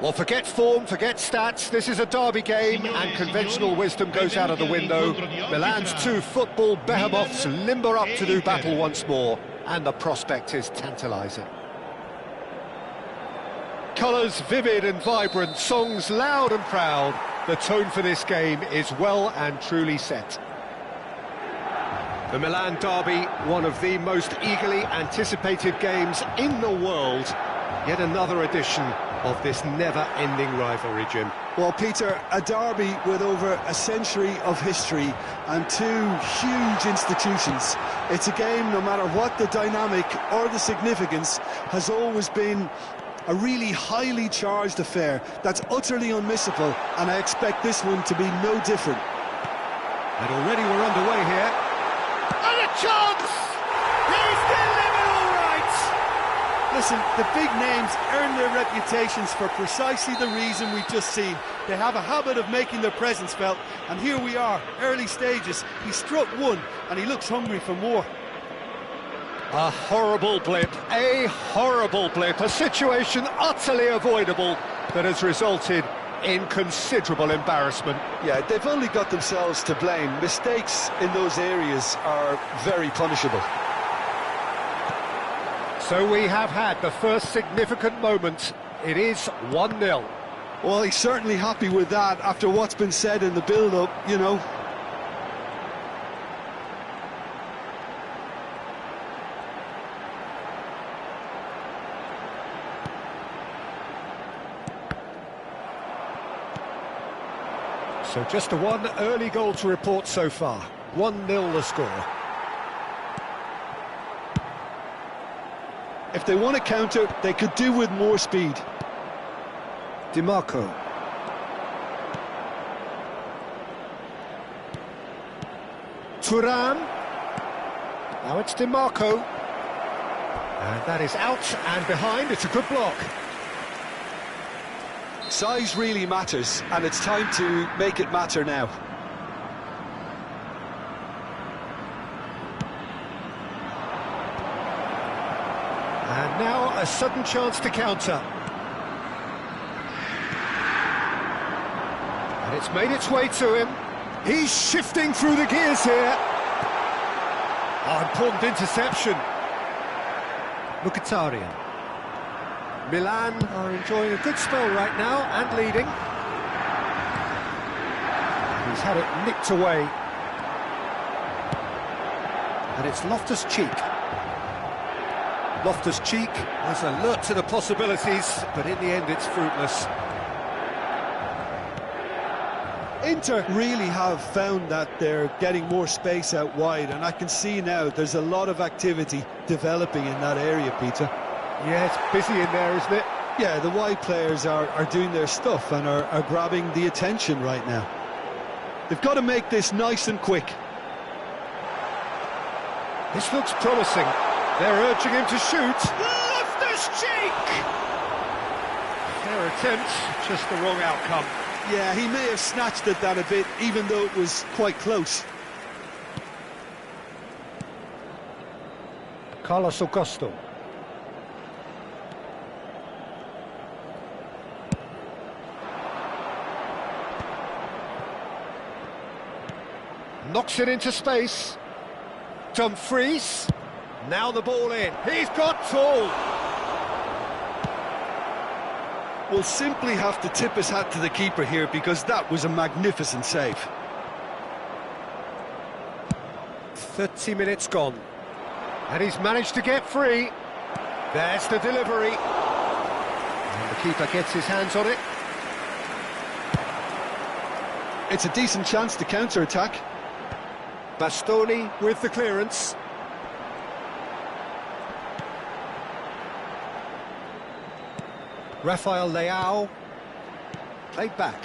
Well, forget form, forget stats, this is a derby game and conventional wisdom goes out of the window. Milan's two football behemoths limber up to do battle once more, and the prospect is tantalising. Colours vivid and vibrant, songs loud and proud. The tone for this game is well and truly set. The Milan derby, one of the most eagerly anticipated games in the world. Yet another edition of this never-ending rivalry, Jim. Well, Peter, a derby with over a century of history and two huge institutions. It's a game, no matter what the dynamic or the significance, has always been a really highly charged affair that's utterly unmissable, and I expect this one to be no different. And already we're underway here. And a chance! He's delivered all right! Listen, the big names earn their reputations for precisely the reason we've just seen. They have a habit of making their presence felt, and here we are, early stages. He struck one, and he looks hungry for more. A horrible blip, a situation utterly avoidable that has resulted in considerable embarrassment. Yeah, they've only got themselves to blame. Mistakes in those areas are very punishable. So we have had the first significant moment. It is 1-0. Well, he's certainly happy with that after what's been said in the build-up, you know. So just one early goal to report so far. 1-0 the score. If they want to counter, they could do with more speed. DiMarco. Thuram. Now it's DiMarco. And that is out and behind. It's a good block. Size really matters, and it's time to make it matter now. And now a sudden chance to counter. And it's made its way to him. He's shifting through the gears here. Oh, important interception. Mkhitaryan. Milan are enjoying a good spell right now and leading. He's had it nicked away. And it's Loftus-Cheek. Loftus-Cheek was alert to the possibilities, but in the end it's fruitless. Inter really have found that they're getting more space out wide, and I can see now there's a lot of activity developing in that area, Peter. Yeah, it's busy in there, isn't it? Yeah, the wide players are doing their stuff and are grabbing the attention right now. They've got to make this nice and quick. This looks promising. They're urging him to shoot. Loftus-Cheek! Fair attempt, just the wrong outcome. Yeah, he may have snatched at that a bit, even though it was quite close. Carlos Augusto. Knocks it into space. Dumfries. Now the ball in. He's got tall. We'll simply have to tip his hat to the keeper here, because that was a magnificent save. 30 minutes gone. And he's managed to get free. There's the delivery. And the keeper gets his hands on it. It's a decent chance to counter-attack. Bastoni with the clearance. Rafael Leao. Played back.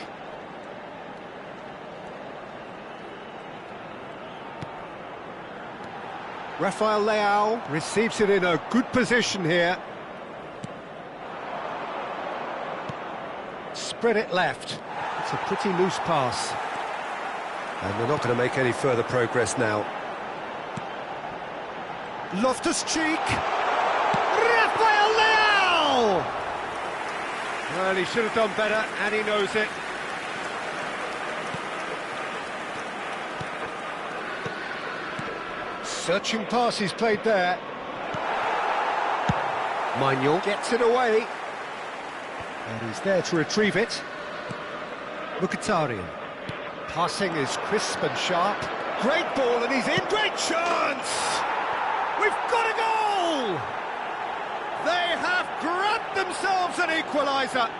Rafael Leao receives it in a good position here. Spread it left. It's a pretty loose pass. And they're not going to make any further progress now. Loftus-Cheek. Rafael Leao! Well, he should have done better, and he knows it. Searching pass he's played there. Manuel gets it away. And he's there to retrieve it. Mkhitaryan. Passing is crisp and sharp. Great ball, and he's in. Great chance! We've got a goal! They have grabbed themselves an equaliser.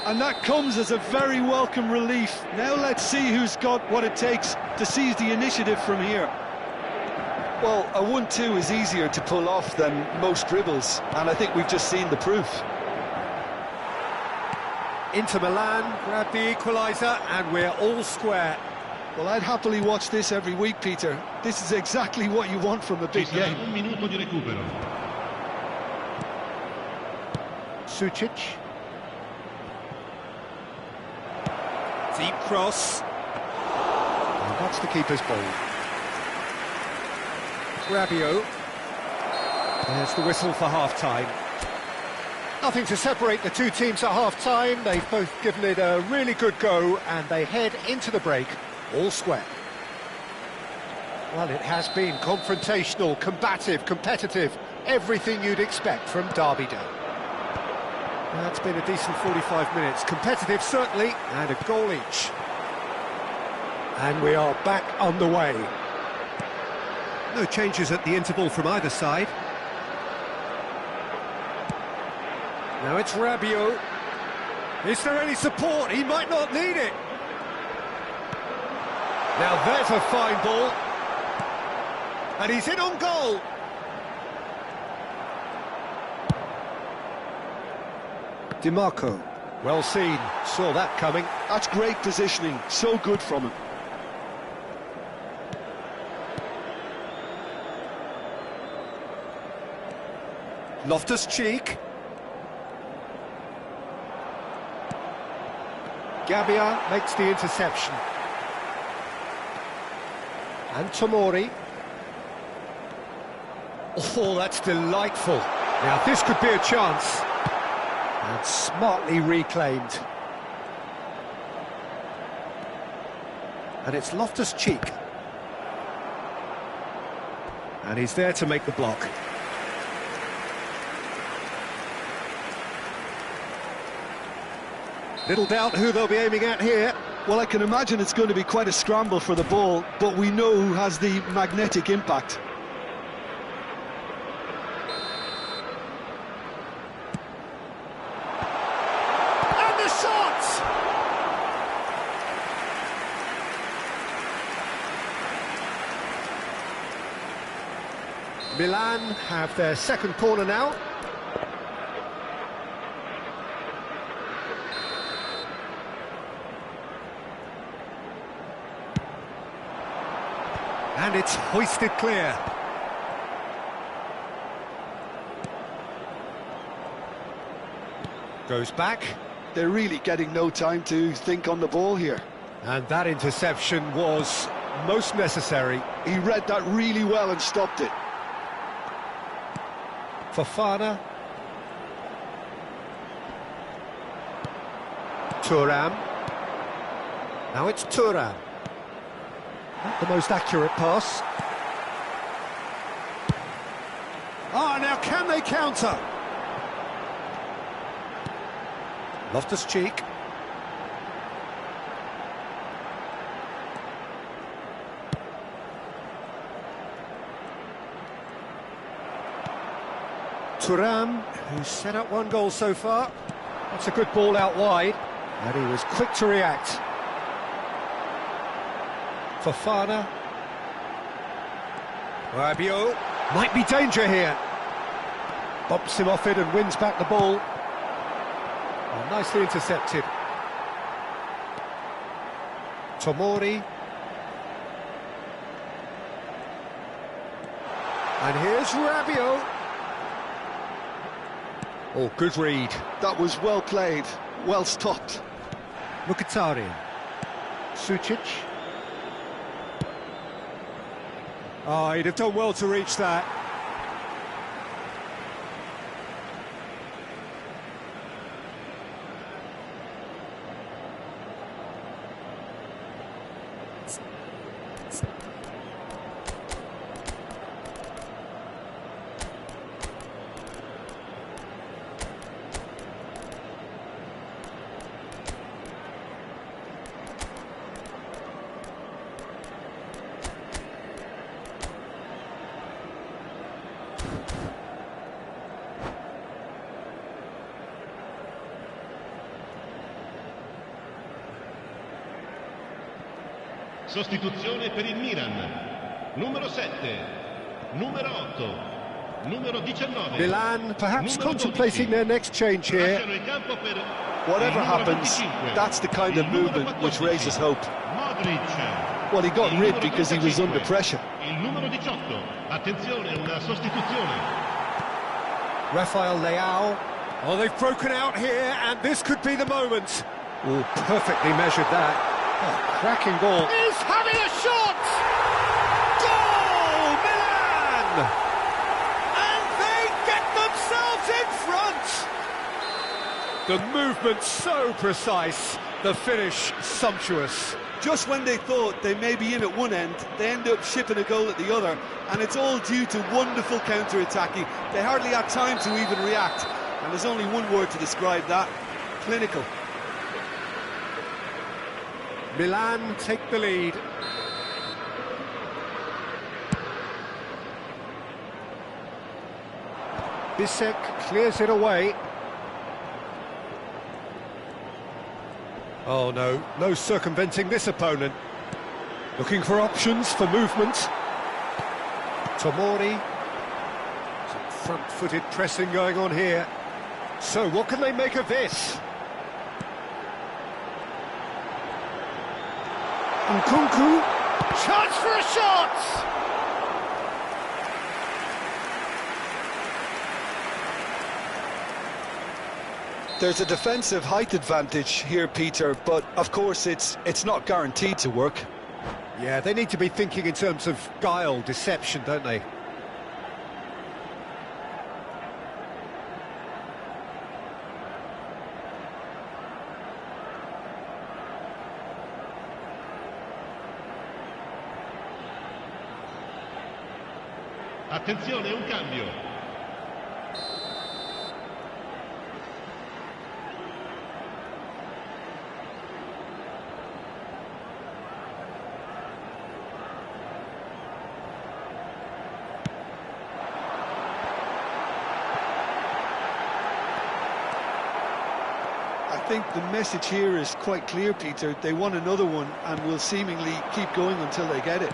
And that comes as a very welcome relief. Now let's see who's got what it takes to seize the initiative from here. Well, a 1-2 is easier to pull off than most dribbles, and I think we've just seen the proof. Inter Milan grab the equaliser, and we're all square. Well, I'd happily watch this every week, Peter. This is exactly what you want from a big game. Un minuto di recupero. Sucic. Deep cross. And that's the keeper's ball. Rabiot. There's the whistle for half-time. Nothing to separate the two teams at half-time. They've both given it a really good go, and they head into the break all square. Well, it has been confrontational, combative, competitive, everything you'd expect from Derby Day. That's been a decent 45 minutes. Competitive, certainly, and a goal each. And we are back underway. No changes at the interval from either side. Now it's Rabiot. Is there any support? He might not need it. Now there's a fine ball. And he's in on goal. DiMarco. Well seen. Saw that coming. That's great positioning. So good from him. Loftus-Cheek. Gabbia makes the interception. And Tomori. Oh, that's delightful. Now, this could be a chance. And smartly reclaimed. And it's Loftus-Cheek. And he's there to make the block. Little doubt who they'll be aiming at here. Well, I can imagine it's going to be quite a scramble for the ball, but we know who has the magnetic impact. And the shot! Milan have their second corner now. And it's hoisted clear. Goes back. They're really getting no time to think on the ball here. And that interception was most necessary. He read that really well and stopped it. Fofana. Thuram. Now it's Thuram. Not the most accurate pass. Ah, now can they counter? Loftus-Cheek. Thuram, who's set up one goal so far. That's a good ball out wide, and he was quick to react. Fofana. Rabiot. Might be danger here. Bumps him off it and wins back the ball. Oh, nicely intercepted. Tomori. And here's Rabiot. Oh, good read. That was well played, well stopped. Mkhitaryan. Sucic. Oh, he'd have done well to reach that. Sostituzione per il Milan. Numero 7, numero 8, numero 19. Milan perhaps contemplating their next change here. Whatever happens, that's the kind of movement which raises hope. Well, he got rid because he was under pressure. Il numero 18. Attenzione, una sostituzione. Rafael Leao. Oh, they've broken out here, and this could be the moment. Oh, perfectly measured that. Oh, cracking ball. He's having a shot! Goal, Milan! And they get themselves in front! The movement so precise, the finish sumptuous. Just when they thought they may be in at one end, they end up shipping a goal at the other, and it's all due to wonderful counter-attacking. They hardly had time to even react, and there's only one word to describe that: clinical. Milan take the lead. Bisek clears it away. Oh no, no circumventing this opponent. Looking for options for movement. Tomori. Some front-footed pressing going on here. So what can they make of this? Nkunku. Chance for a shot! There's a defensive height advantage here, Peter, but of course it's not guaranteed to work. Yeah, they need to be thinking in terms of guile, deception, don't they? Attenzione, un cambio. I think the message here is quite clear, Peter. They want another one and will seemingly keep going until they get it.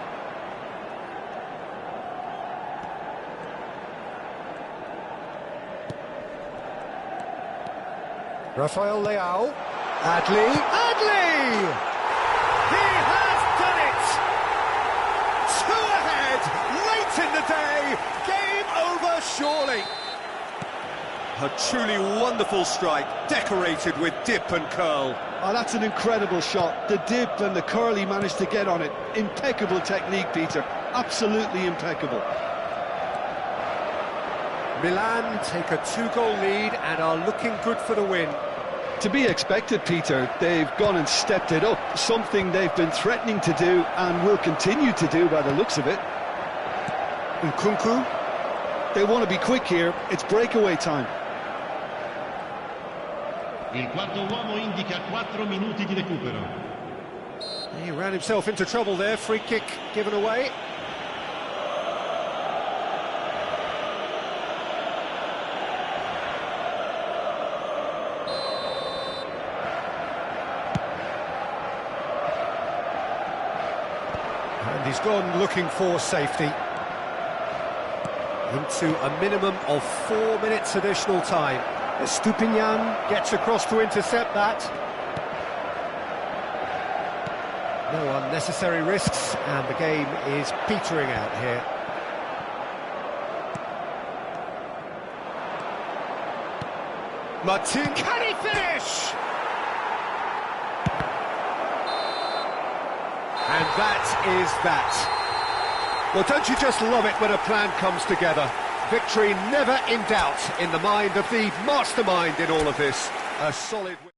Rafael Leao. Adli. Adli! He has done it! Two ahead, late in the day, game over surely. A truly wonderful strike, decorated with dip and curl. Oh, that's an incredible shot. The dip and the curl he managed to get on it. Impeccable technique, Peter. Absolutely impeccable. Milan take a 2-goal lead and are looking good for the win. To be expected, Peter. They've gone and stepped it up, something they've been threatening to do and will continue to do by the looks of it. Nkunku. They want to be quick here. It's breakaway time. Il quarto uomo indica 4 minuti di recupero. He ran himself into trouble there, free kick given away. And he's gone looking for safety. Into a minimum of 4 minutes additional time. Estupinian gets across to intercept that. No unnecessary risks, and the game is petering out here. Martin, can he finish? And that is that. Well, don't you just love it when a plan comes together? Victory never in doubt in the mind of the mastermind in all of this. A solid win.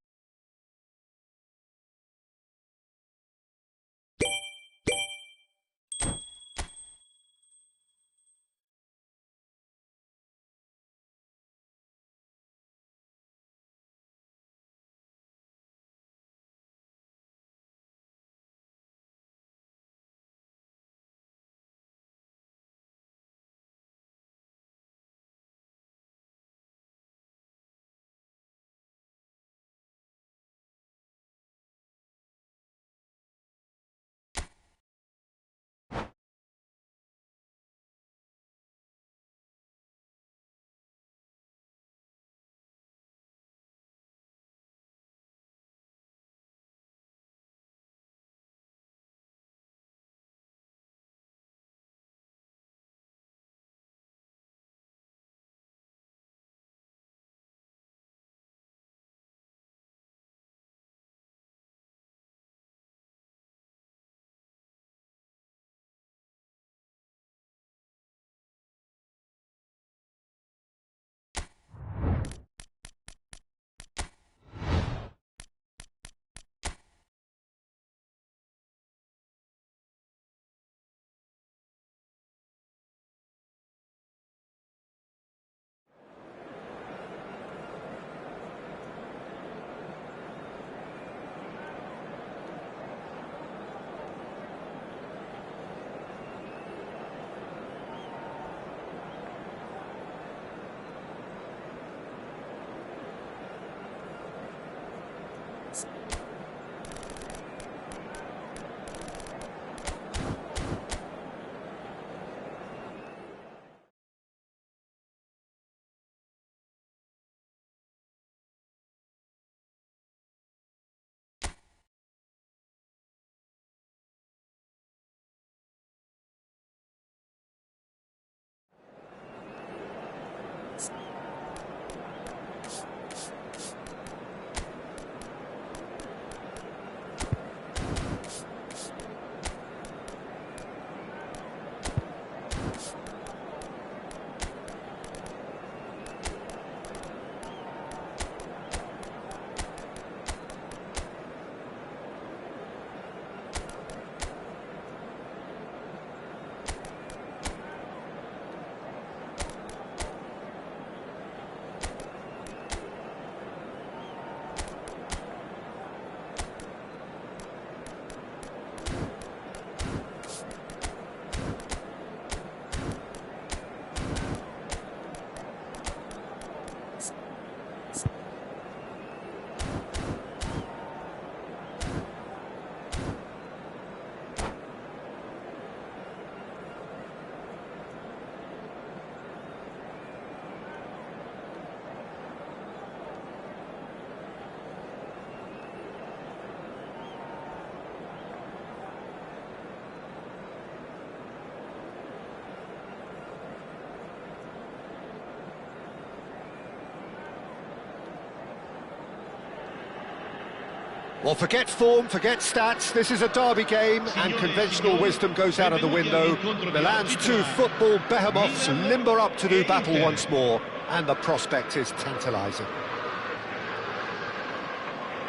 Well, forget form, forget stats. This is a derby game, and conventional wisdom goes out of the window. Milan's two football behemoths limber up to do battle once more, and the prospect is tantalising.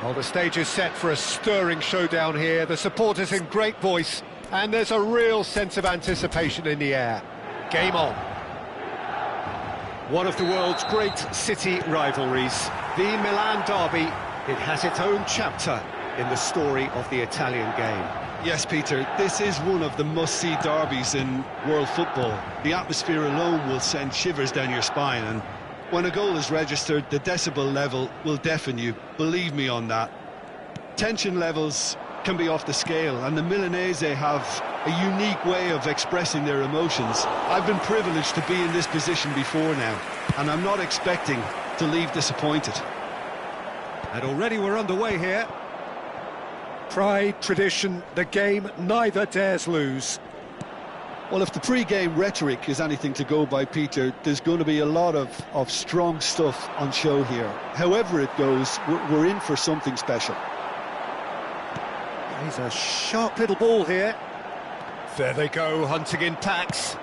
Well, the stage is set for a stirring showdown here. The supporters in great voice, and there's a real sense of anticipation in the air. Game on. One of the world's great city rivalries, the Milan derby. It has its own chapter in the story of the Italian game. Yes, Peter, this is one of the must-see derbies in world football. The atmosphere alone will send shivers down your spine, and when a goal is registered, the decibel level will deafen you. Believe me on that. Tension levels can be off the scale, and the Milanese have a unique way of expressing their emotions. I've been privileged to be in this position before now, and I'm not expecting to leave disappointed. And already we're underway here. Pride, tradition, the game neither dares lose. Well, if the pre-game rhetoric is anything to go by, Peter, there's going to be a lot of strong stuff on show here. However it goes, we're in for something special. He's a sharp little ball here. There they go, hunting in packs.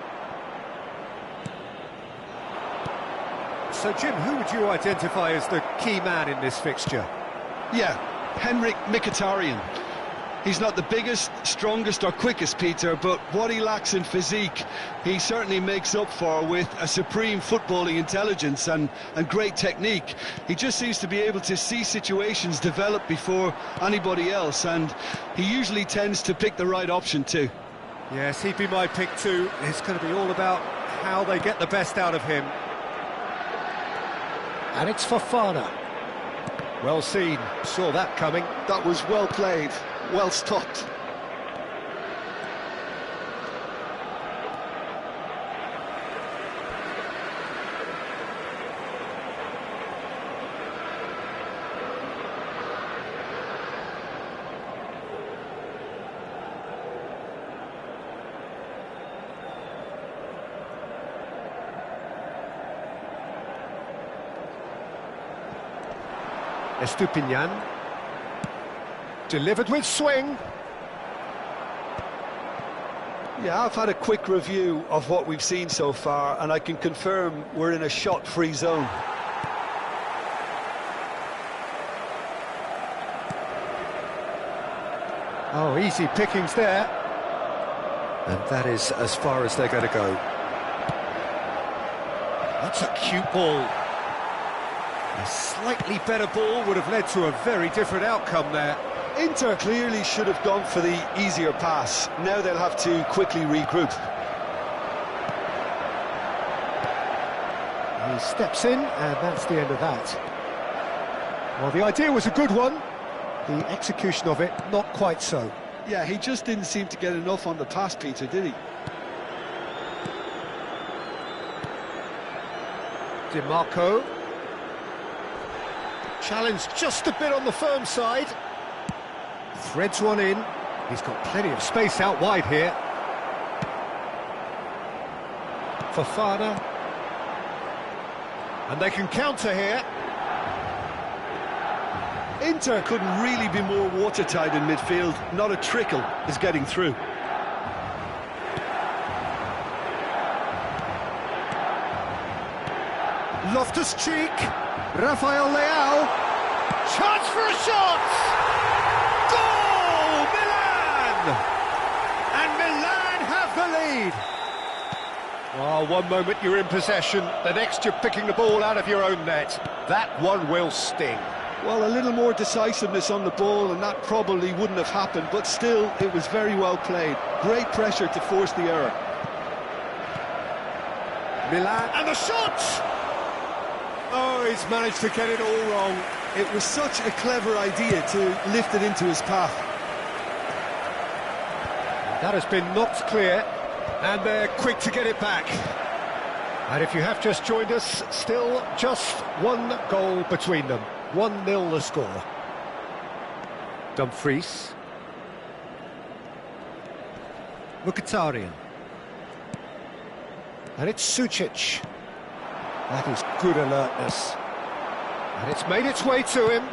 So, Jim, who would you identify as the key man in this fixture? Yeah, Henrik Mkhitaryan. He's not the biggest, strongest or quickest, Peter, but what he lacks in physique, he certainly makes up for with a supreme footballing intelligence and great technique. He just seems to be able to see situations develop before anybody else, and he usually tends to pick the right option too. Yes, he'd be my pick too. It's going to be all about how they get the best out of him. And it's Fofana. Well seen, saw that coming. That was well played, well stopped. Estupinian. Delivered with swing. Yeah, I've had a quick review of what we've seen so far, and I can confirm we're in a shot-free zone. Oh, easy pickings there. And that is as far as they're going to go. That's a cute ball. A slightly better ball would have led to a very different outcome there. Inter clearly should have gone for the easier pass. Now they'll have to quickly regroup. He steps in, and that's the end of that. Well, the idea was a good one. The execution of it, not quite so. Yeah, he just didn't seem to get enough on the pass, Peter, did he? DiMarco. Challenge just a bit on the firm side. Threads one in. He's got plenty of space out wide here. Fofana. And they can counter here. Inter couldn't really be more watertight in midfield. Not a trickle is getting through. Loftus-Cheek. Rafael Leao. Chance for a shot! Goal! Milan! And Milan have the lead. Oh, one moment you're in possession, the next you're picking the ball out of your own net. That one will sting. Well, a little more decisiveness on the ball and that probably wouldn't have happened, but still, it was very well played. Great pressure to force the error. Milan, and the shot! Oh, he's managed to get it all wrong. It was such a clever idea to lift it into his path. That has been knocked clear, and they're quick to get it back. And if you have just joined us, still just one goal between them. 1-0 the score. Dumfries. Mkhitaryan. And it's Sucic. That is good alertness. And it's made its way to him.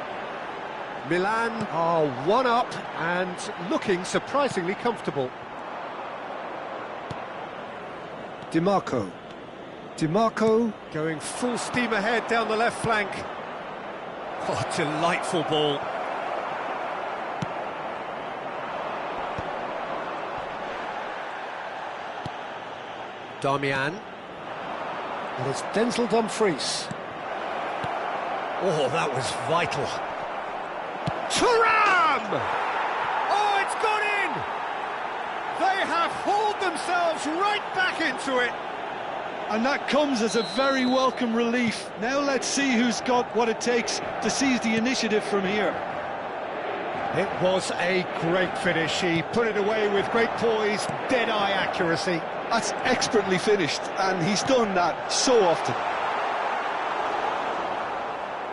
Milan are one up and looking surprisingly comfortable. DiMarco. DiMarco going full steam ahead down the left flank. Oh, delightful ball. Darmian. And it's Denzel Dumfries. Oh, that was vital. Thuram! Oh, it's gone in! They have hauled themselves right back into it. And that comes as a very welcome relief. Now let's see who's got what it takes to seize the initiative from here. It was a great finish. He put it away with great poise, dead-eye accuracy. That's expertly finished, and he's done that so often.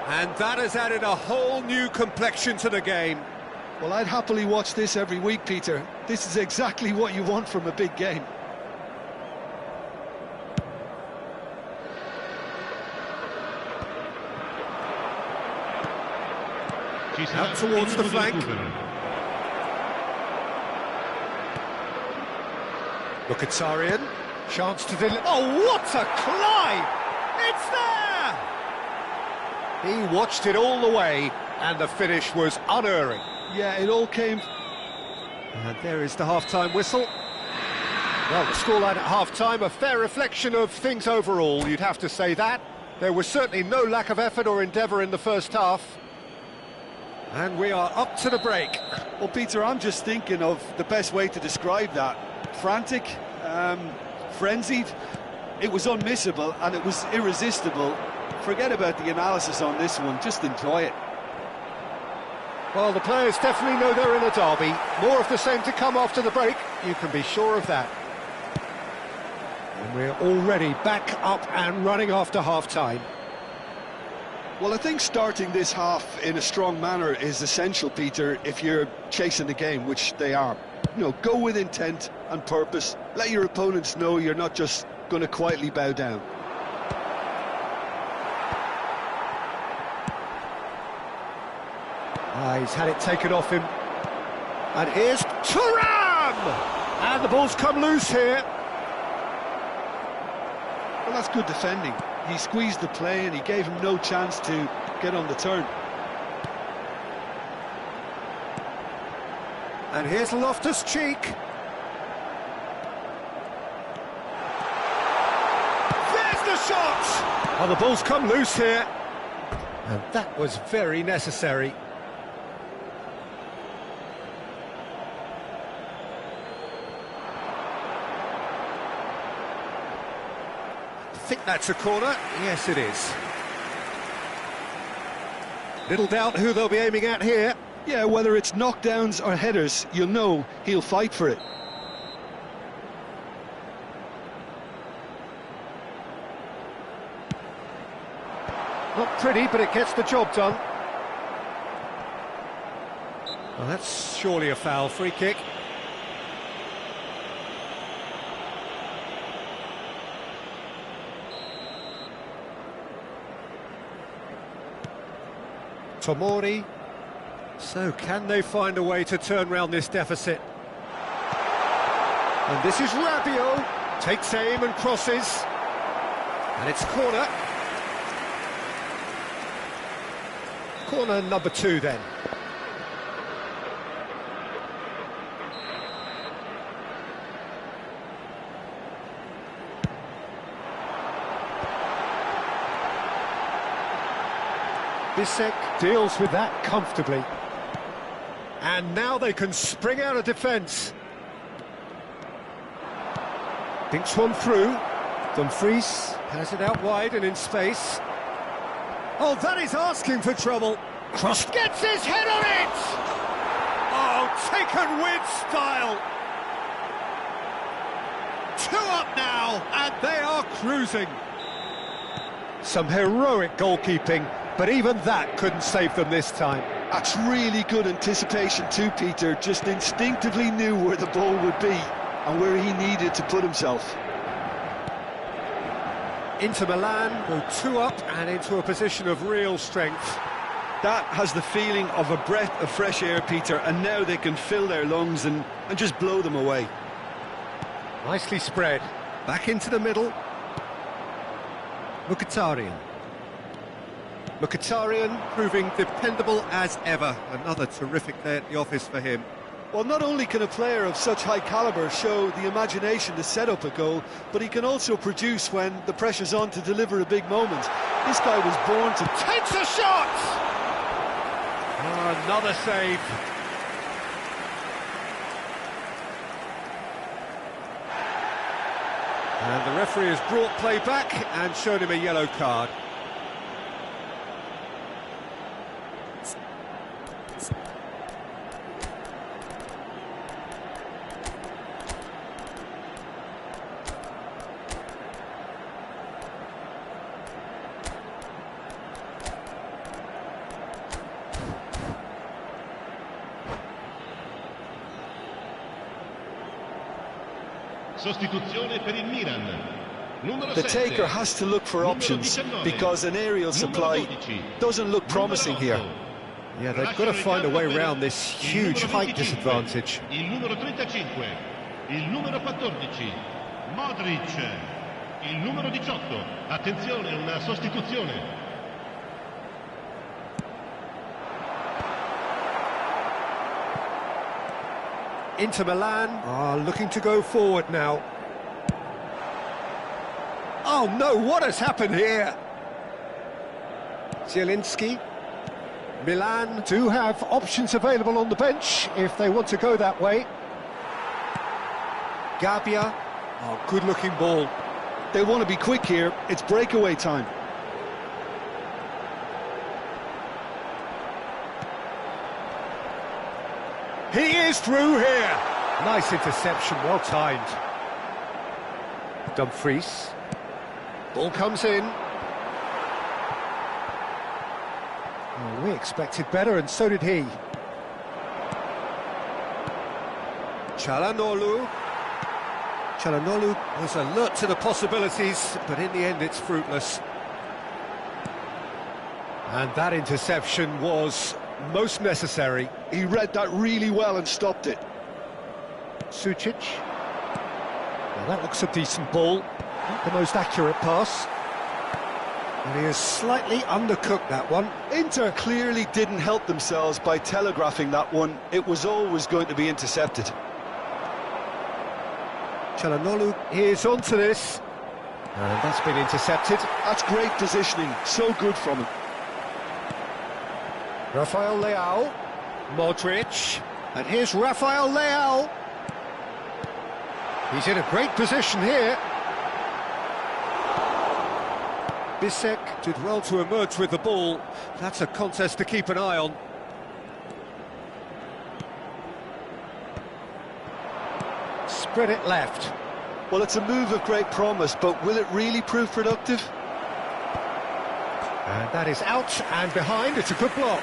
And that has added a whole new complexion to the game. Well, I'd happily watch this every week, Peter. This is exactly what you want from a big game. Out towards the flank. Mkhitaryan, chance to deliver. Oh, what a climb! It's there! He watched it all the way, and the finish was unerring. Yeah, it all came... And there is the half-time whistle. Well, the scoreline at half-time, a fair reflection of things overall, you'd have to say that. There was certainly no lack of effort or endeavour in the first half. And we are up to the break. Well, Peter, I'm just thinking of the best way to describe that. Frantic, frenzied. It was unmissable and it was irresistible. Forget about the analysis on this one, just enjoy it. Well, the players definitely know they're in a derby. More of the same to come after the break, you can be sure of that. And we're already back up and running after half-time. Well, I think starting this half in a strong manner is essential, Peter, if you're chasing the game, which they are. You know, go with intent and purpose. Let your opponents know you're not just going to quietly bow down. He's had it taken off him. And here's Thuram! And the ball's come loose here. Well, that's good defending. He squeezed the play and he gave him no chance to get on the turn. And here's Loftus-Cheek. There's the shot! Oh, the ball's come loose here. And that was very necessary. I think that's a corner. Yes, it is. Little doubt who they'll be aiming at here. Yeah, whether it's knockdowns or headers, you'll know he'll fight for it. Not pretty, but it gets the job done. Well, that's surely a foul. Free kick. Tomori. So can they find a way to turn round this deficit? And this is Rabiot. Takes aim and crosses. And it's corner. Corner number 2 then. Bissek deals with that comfortably. And now they can spring out of defence. Dinks one through. Dumfries has it out wide and in space. Oh, that is asking for trouble. Cross gets his head on it! Oh, taken with style. 2 up now, and they are cruising. Some heroic goalkeeping, but even that couldn't save them this time. That's really good anticipation too, Peter. Just instinctively knew where the ball would be and where he needed to put himself. Inter Milan go 2 up and into a position of real strength. That has the feeling of a breath of fresh air, Peter, and now they can fill their lungs and just blow them away. Nicely spread. Back into the middle. Mkhitaryan. Mkhitaryan proving dependable as ever. Another terrific day at the office for him. Well, not only can a player of such high calibre show the imagination to set up a goal, but he can also produce when the pressure's on to deliver a big moment. This guy was born to... Takes a shot! Oh, another save. And the referee has brought play back and shown him a yellow card. Sostituzione per il Milan. Numero The 7. taker has to look for options because an aerial supply doesn't look promising here. Yeah, they've got to find a way around this huge height disadvantage. Il numero 35, il numero 14, Modric, il numero 18. Attenzione, una sostituzione. Inter Milan are looking to go forward now. Oh no, what has happened here? Zielinski. Milan do have options available on the bench if they want to go that way. Gabbia. Oh, good-looking ball. They want to be quick here. It's breakaway time. He is through here. Nice interception, well timed. Dumfries. Ball comes in. Oh, we expected better, and so did he. Çalhanoğlu. Çalhanoğlu was alert to the possibilities, but in the end it's fruitless. And that interception was most necessary. He read that really well and stopped it. Sucic. Well, that looks a decent ball. Not the most accurate pass. And he has slightly undercooked that one. Inter clearly didn't help themselves by telegraphing that one. It was always going to be intercepted. Çalhanoğlu is onto this. And that's been intercepted. That's great positioning. So good from him. Rafael Leao. Modric. And here's Rafael Leao. He's in a great position here. Bisek did well to emerge with the ball. That's a contest to keep an eye on. Spread it left. Well, it's a move of great promise, but will it really prove productive? And that is out and behind. It's a good block.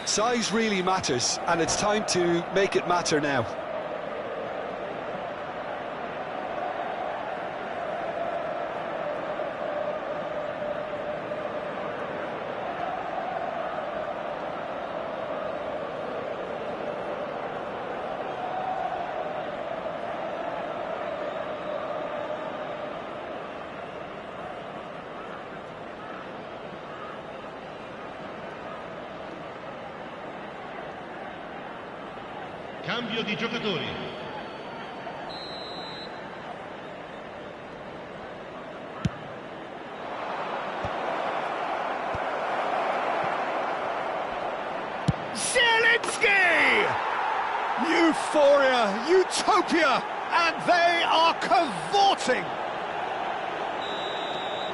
Size really matters, and it's time to make it matter now. Cambio di giocatori. Zielinski! Euphoria, utopia, and they are cavorting.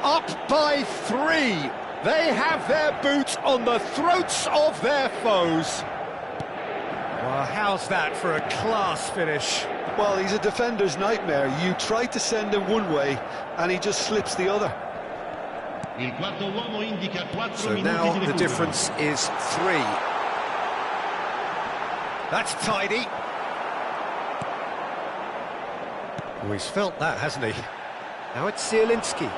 Up by 3. They have their boot on the throats of their foes. Well, how's that for a class finish? Well, he's a defender's nightmare. You try to send him one way, and he just slips the other. Il quarto uomo indica 4 So minuti now di the recupero. difference is 3. That's tidy. Oh, he's felt that, hasn't he? Now it's Zielinski.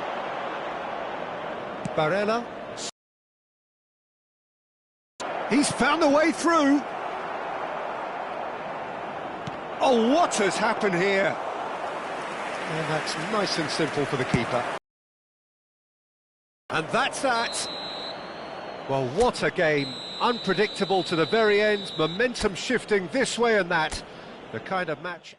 Barella. He's found a way through. Oh, what has happened here? And that's nice and simple for the keeper. And that's that. Well, what a game. Unpredictable to the very end, momentum shifting this way and that. The kind of match...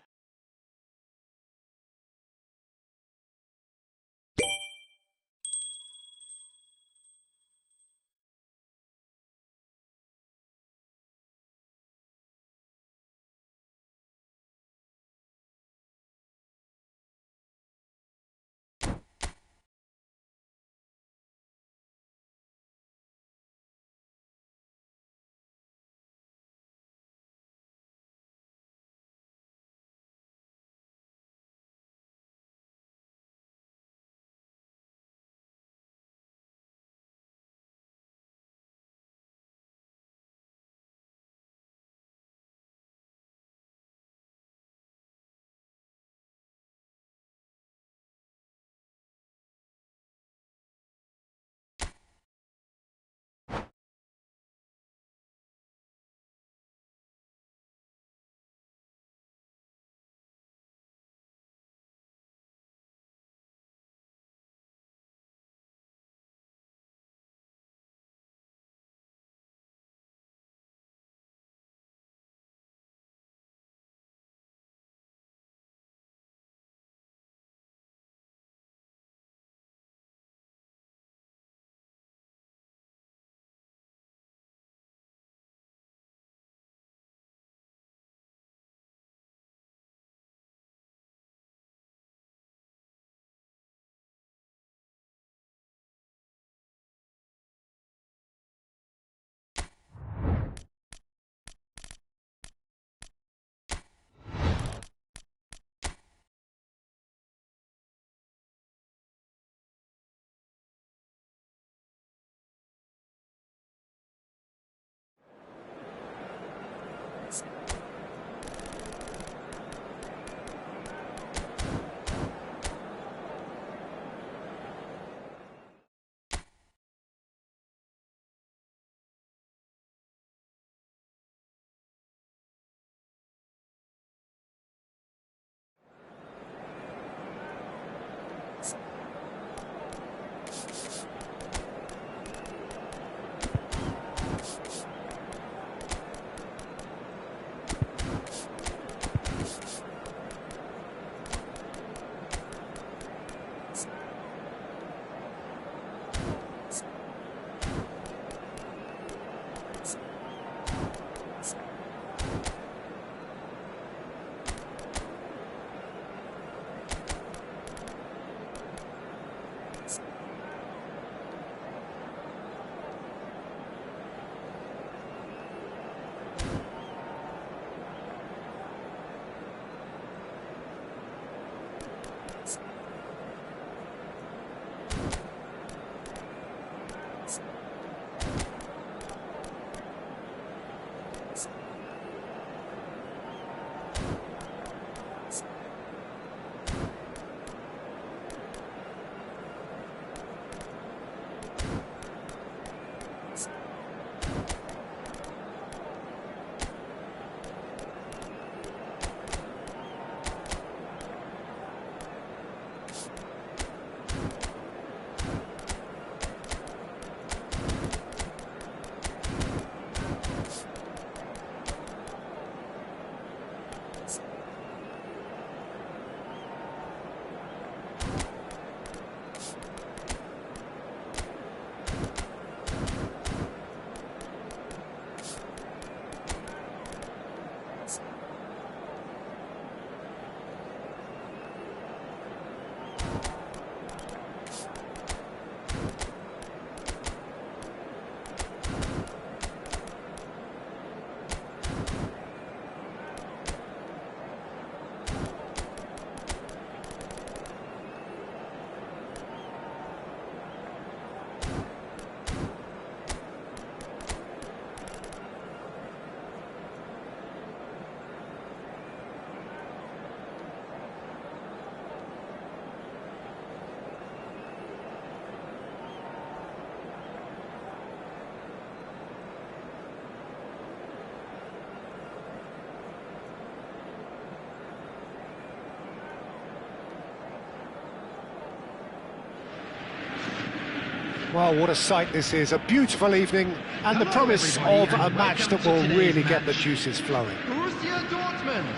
Well, what a sight this is, a beautiful evening, and the promise of a match that will really get the juices flowing.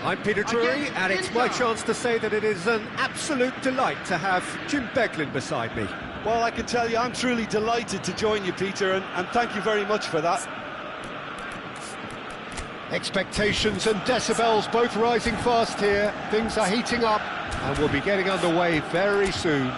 I'm Peter Drury, and it's my chance to say that it is an absolute delight to have Jim Beglin beside me. Well, I can tell you I'm truly delighted to join you, Peter, and thank you very much for that. Expectations and decibels both rising fast here. Things are heating up, and we'll be getting underway very soon.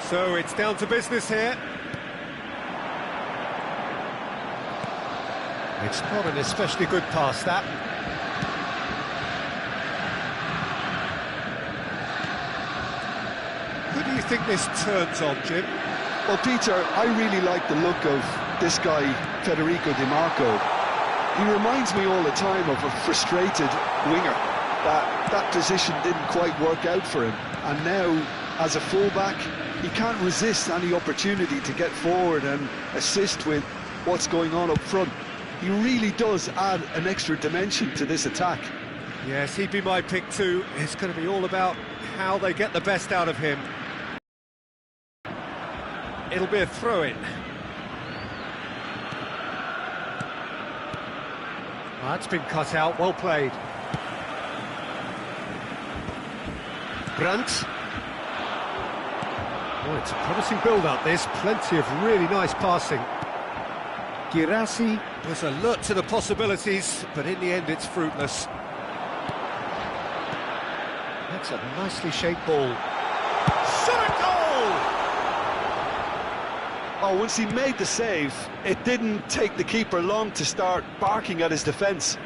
So it's down to business here. It's not an especially good pass, that. Who do you think this turns on, Jim? Well, Peter, I really like the look of this guy, Federico Di Marco. He reminds me all the time of a frustrated winger. That position didn't quite work out for him. And now, as a fullback, he can't resist any opportunity to get forward and assist with what's going on up front. He really does add an extra dimension to this attack. Yes, he'd be my pick too. It's going to be all about how they get the best out of him. It'll be a throw-in. That's been cut out, well played. Brandt. Oh, it's a promising build-up, this. Plenty of really nice passing. Girassi was alert to the possibilities, but in the end it's fruitless. That's a nicely shaped ball. Shot goal! Oh, once he made the save, it didn't take the keeper long to start barking at his defence.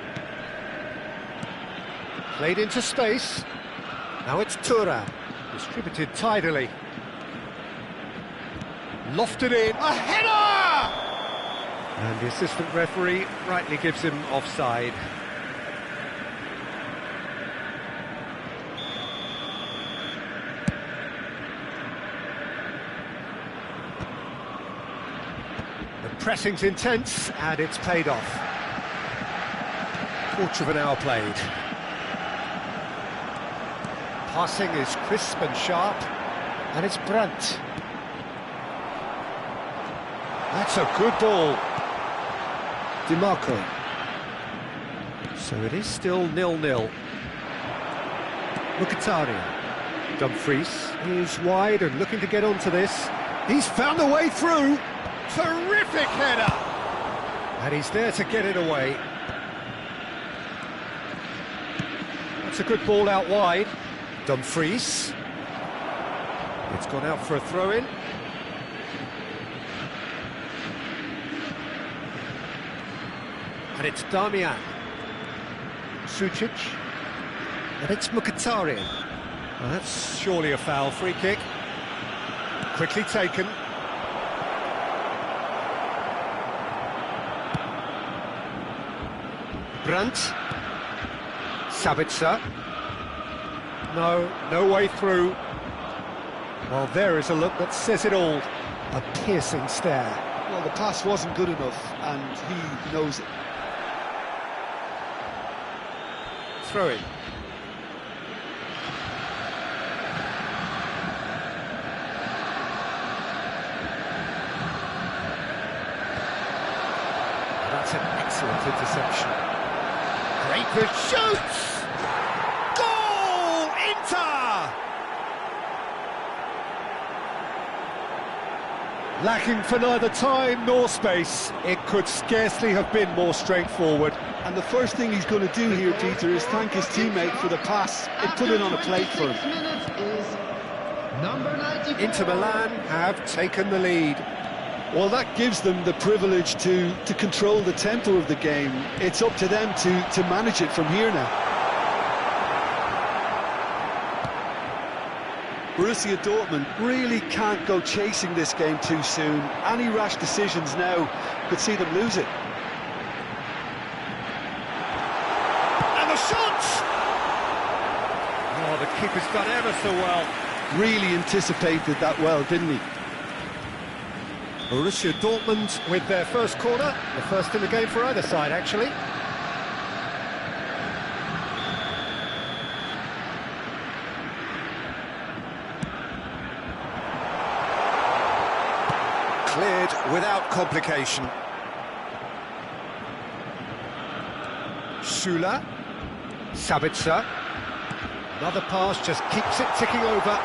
Played into space. Now it's Tura, distributed tidily. Lofted in, a header! And the assistant referee rightly gives him offside. The pressing's intense, and it's paid off. Quarter of an hour played. Passing is crisp and sharp, and it's Brandt. That's a good ball. Di Marco. So it is still 0-0. Mkhitaryan. Dumfries is wide and looking to get onto this. He's found a way through. Terrific header. And he's there to get it away. That's a good ball out wide. Dumfries. It's gone out for a throw-in. And it's Damian. Sucic. And it's Mkhitaryan. Well, that's surely a foul. Free kick. Quickly taken. Brandt. Sabitzer. No way through. Well, there is a look that says it all. A piercing stare. Well, the pass wasn't good enough, and he knows it. Throw it. That's an excellent interception. Great shoots! Goal! Inter! Lacking for neither time nor space, it could scarcely have been more straightforward. And the first thing he's going to do here, Peter, is thank his teammate for the pass. It put it on a plate for him. Inter Milan have taken the lead. Well, that gives them the privilege to control the tempo of the game. It's up to them to manage it from here now. Borussia Dortmund really can't go chasing this game too soon. Any rash decisions now could see them lose it. And the shot! Oh, the keeper's done ever so well. Really anticipated that well, didn't he? Borussia Dortmund with their first corner, the first in the game for either side, actually. Cleared without complication. Schüller, Sabitzer. Another pass just keeps it ticking over.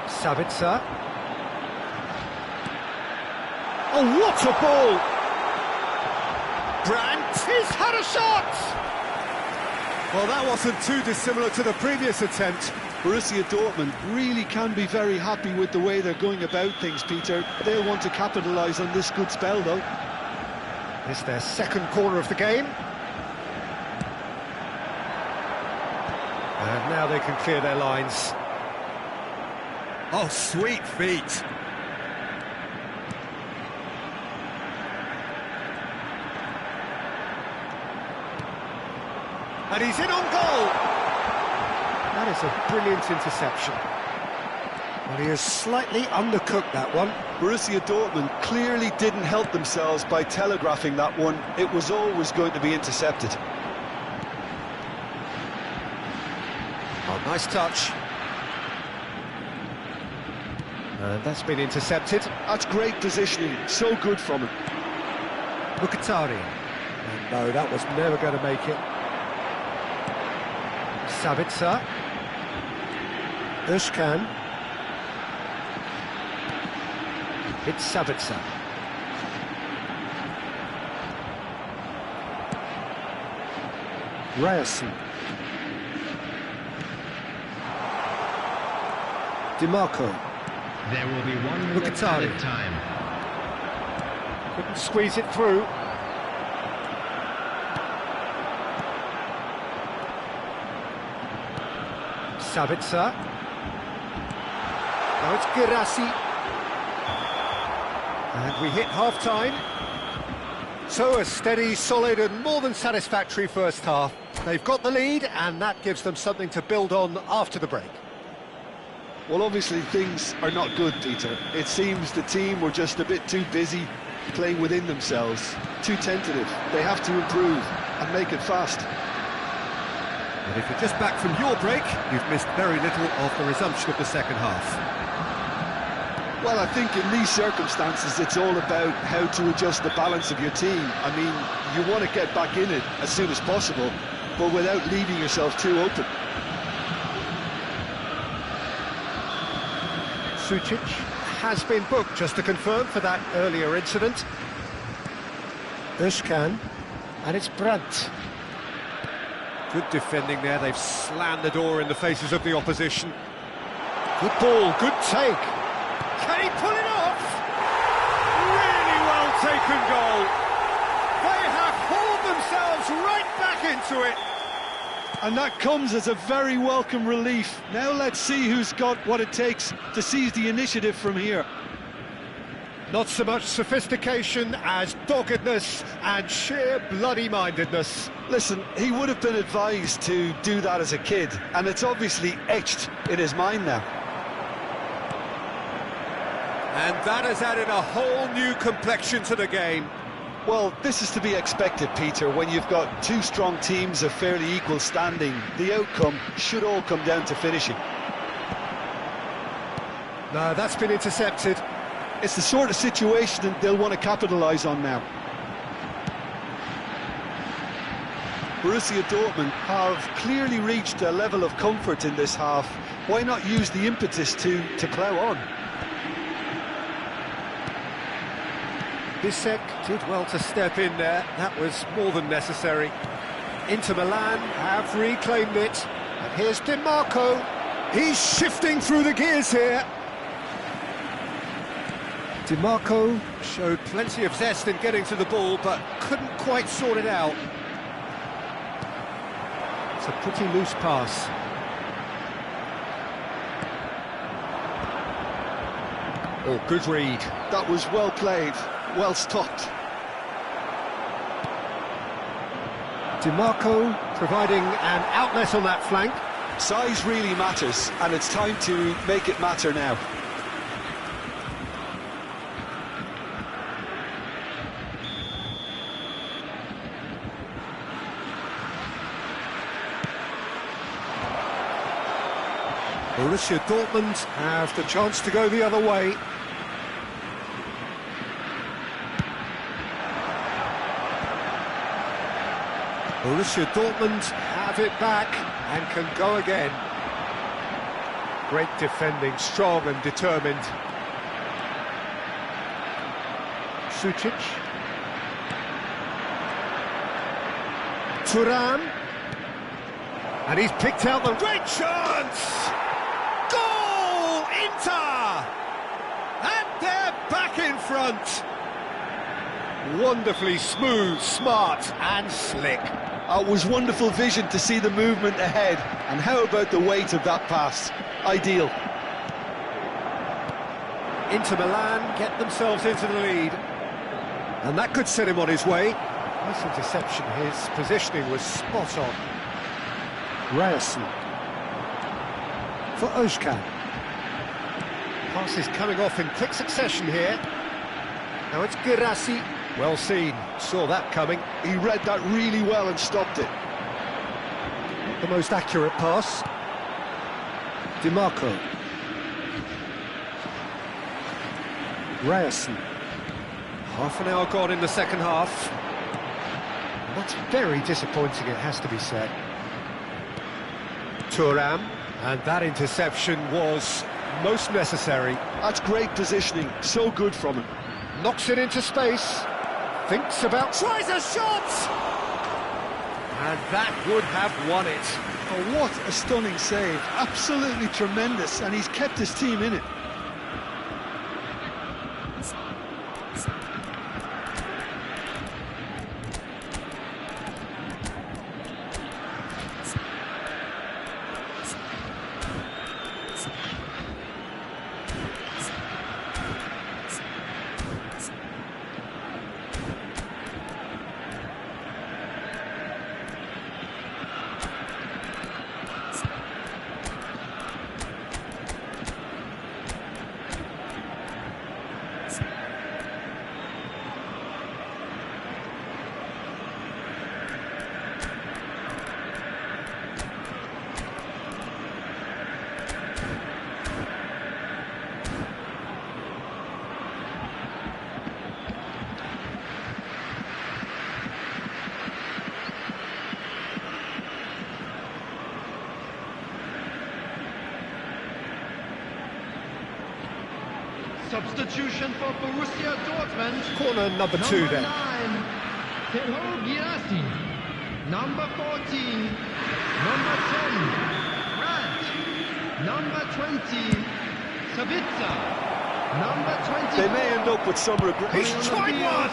Sabitzer. Oh, what a ball! Brandt has had a shot! Well, that wasn't too dissimilar to the previous attempt. Borussia Dortmund really can be very happy with the way they're going about things, Peter. They'll want to capitalise on this good spell, though. It's their second corner of the game. And now they can clear their lines. Oh, sweet feet. And he's in on goal. That is a brilliant interception. Well, he has slightly undercooked that one. Borussia Dortmund clearly didn't help themselves by telegraphing that one. It was always going to be intercepted. Oh, nice touch. And that's been intercepted. That's great positioning, so good from him. Mkhitaryan. And no, that was never going to make it. Sabitzer. Özcan. It's Sabitzer. Ryerson. DiMarco. There will be 1 minute added time. Couldn't squeeze it through. Sabitzer. Now it's Girassi. And we hit half-time. So a steady, solid and more than satisfactory first half. They've got the lead and that gives them something to build on after the break. Well, obviously things are not good, Peter. It seems the team were just a bit too busy playing within themselves, too tentative. They have to improve and make it fast. And if you're just back from your break, you've missed very little of the resumption of the second half. Well, I think in these circumstances it's all about how to adjust the balance of your team. I mean, you want to get back in it as soon as possible, but without leaving yourself too open. Sucic has been booked, just to confirm, for that earlier incident. Özcan, and it's Brandt. Good defending there, they've slammed the door in the faces of the opposition. Good ball, good take. Can he pull it off? Really well taken goal. They have hauled themselves right back into it. And that comes as a very welcome relief. Now let's see who's got what it takes to seize the initiative from here. Not so much sophistication as doggedness and sheer bloody-mindedness. Listen, he would have been advised to do that as a kid, and it's obviously etched in his mind now. And that has added a whole new complexion to the game. Well, this is to be expected, Peter, when you've got two strong teams of fairly equal standing. The outcome should all come down to finishing. No, that's been intercepted. It's the sort of situation that they'll want to capitalise on now. Borussia Dortmund have clearly reached a level of comfort in this half. Why not use the impetus to plough on? Bissek did well to step in there. That was more than necessary. Inter Milan have reclaimed it. And here's DiMarco. He's shifting through the gears here. DiMarco showed plenty of zest in getting to the ball, but couldn't quite sort it out. It's a pretty loose pass. Oh, good read. That was well played, well stopped. DiMarco providing an outlet on that flank. Size really matters, and it's time to make it matter now. Borussia Dortmund have the chance to go the other way. Borussia Dortmund have it back and can go again. Great defending, strong and determined. Sucic. Thuram. And he's picked out the great chance! Goal! Inter! And they're back in front! Wonderfully smooth, smart and slick. It was wonderful vision to see the movement ahead. And how about the weight of that pass? Ideal. Inter Milan get themselves into the lead. And that could set him on his way. Nice interception, his positioning was spot on. Ryerson for Özcan. Pass is coming off in quick succession here. Now it's Girassi. Well seen, saw that coming. He read that really well and stopped it. The most accurate pass. DiMarco. Ryerson. Half an hour gone in the second half. And that's very disappointing, it has to be said. Thuram, and that interception was most necessary. That's great positioning, so good from him. Knocks it into space, thinks about, tries a shot! And that would have won it. Oh, what a stunning save, absolutely tremendous, and he's kept his team in it. Substitution for Borussia Dortmund. Corner number 2 then. Number 9, Girassi. Number 14, number 10, Brandt. Number 20, Sabitzer. Number 20. They may end up with some regret. He's tried one!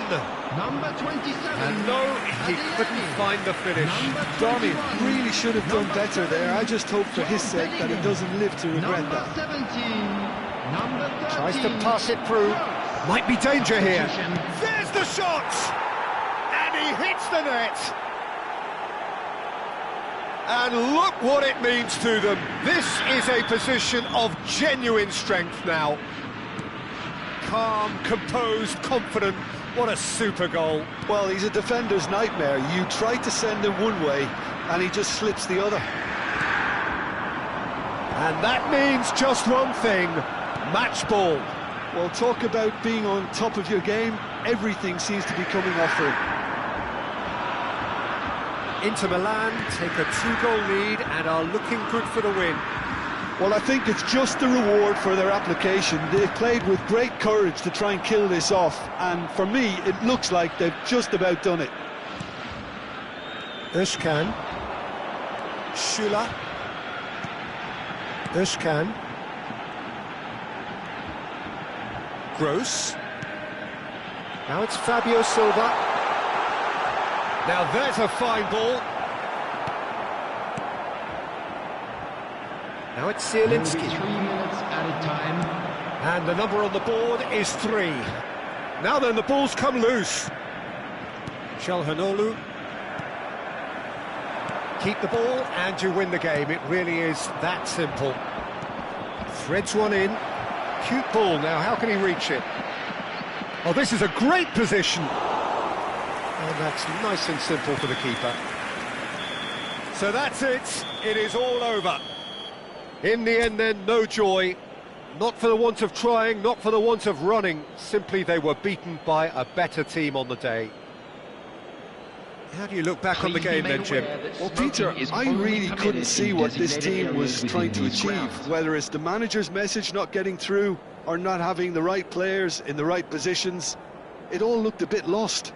Number 27. And no, he couldn't find the finish. Darby really should have done better there. I just hope for his sake that he doesn't live to regret Number that. 17. Number 13. Tries to pass it through. Might be danger here. There's the shot! And he hits the net! And look what it means to them. This is a position of genuine strength now. Calm, composed, confident. What a super goal. Well, he's a defender's nightmare. You try to send him one way, and he just slips the other. And that means just one thing. Match ball. Well, talk about being on top of your game. Everything seems to be coming off for him. Inter Milan take a 2-goal lead and are looking good for the win. Well, I think it's just the reward for their application. They've played with great courage to try and kill this off, and for me, it looks like they've just about done it. Özkan. Schüller. Özkan. Gross. Now it's Fabio Silva. Now there's a fine ball. Now it's Zielinski. 3 minutes added time. And the number on the board is 3. Now then, the ball's come loose. Çalhanoğlu. Keep the ball and you win the game. It really is that simple. Threads one in. Cute ball. Now, how can he reach it? Oh, this is a great position. And that's nice and simple for the keeper. So that's it. It is all over. In the end, then, no joy. Not for the want of trying, not for the want of running. Simply, they were beaten by a better team on the day. How do you look back on the game then, Jim? Well, Peter, I really couldn't see what this team was trying to achieve, whether it's the manager's message not getting through or not having the right players in the right positions. It all looked a bit lost.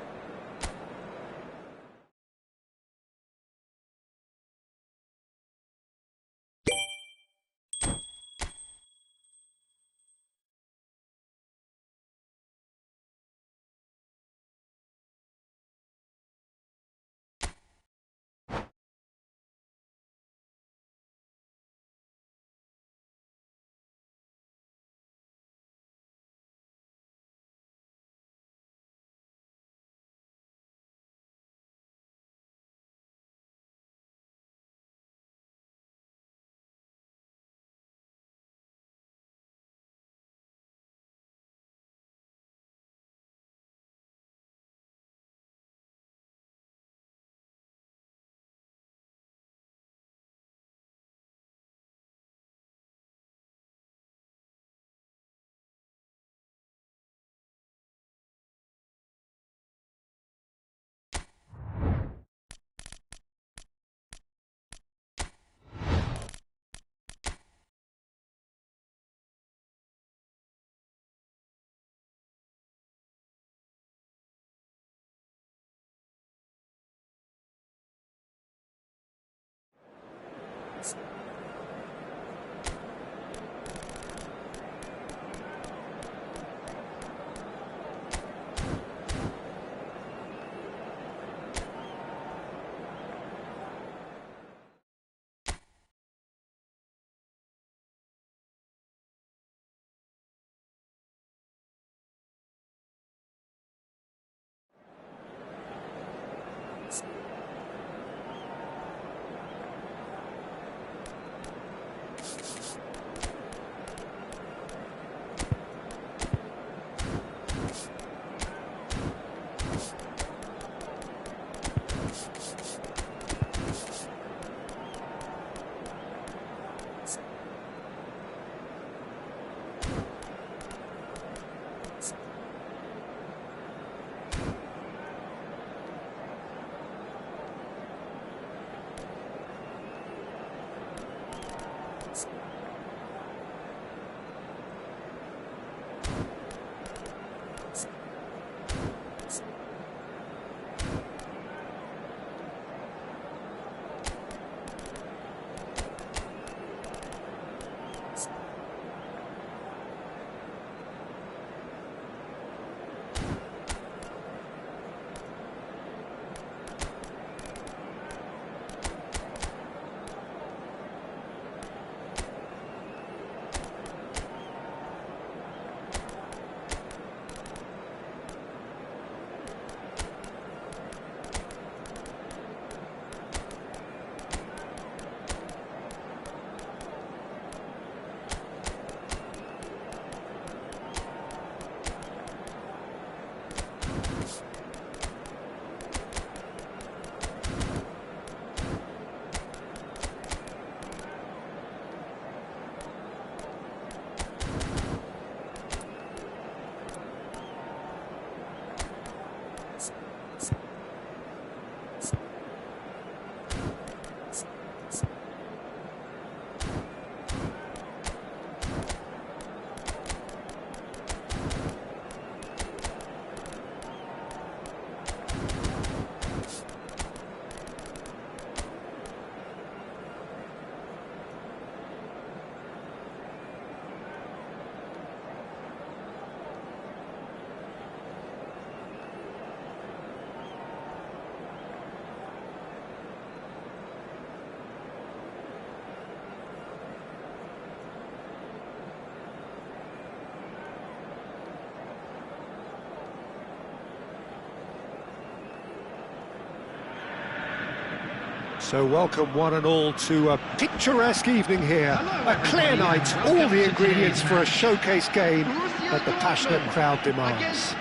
So welcome one and all to a picturesque evening here. A clear night, all the ingredients for a showcase game that the passionate crowd demands.